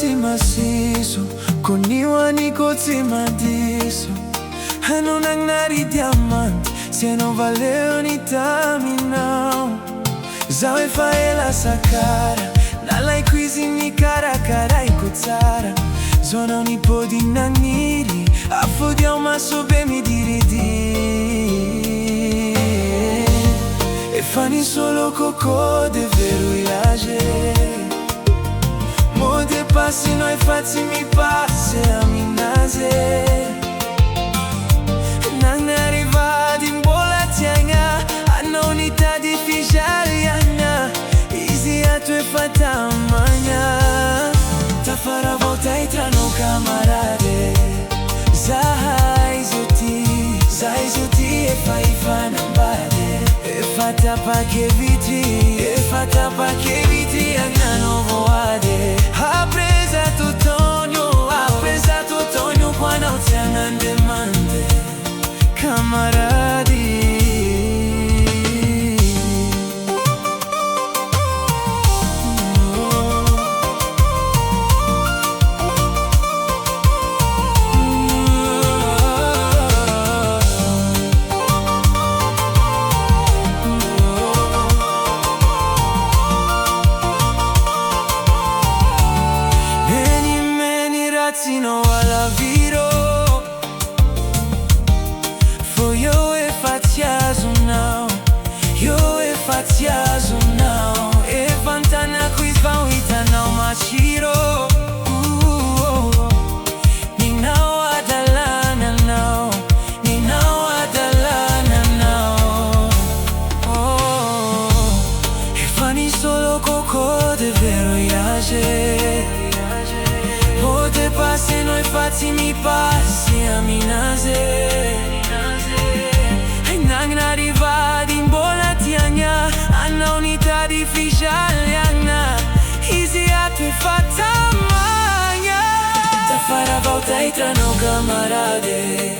si maciço, koniwa niko timadiso. Ano nangyari diamante, se não valeu ni tami não. Zawe faela sa cara, nalai cuisine cara cara e kutsara. Zona ni podi naniri, afodiao maso be mi diridi. E fani solo cocô de verrouillage. Mo de passi noi fazzi mi passe a minase. Nang arriva din bola tianga, hanno unità di fijaliana. Easy a tu e fata manhã. Ta farà volta e tra no camarade. Zai zuti e fai fanambade. E fata pa che viti, e fata pa che viti agna no voade. Apresa tutonio qua non ti angan demande. Camaradi. No alla viro for yo e fatiazo now. Yo e fatiazo now. E vantana quiz van wita now machiro. Ni now adalana now. Ni now adalana now. Oh, e fani solo cocô de verrouillage. Molte passi noi fazzi mi passi a minase. E nang arriva din bola tiagna, hanno unità di fijaliana. Easy a tu e fatta magna. Ta farà volta e tra no camarade.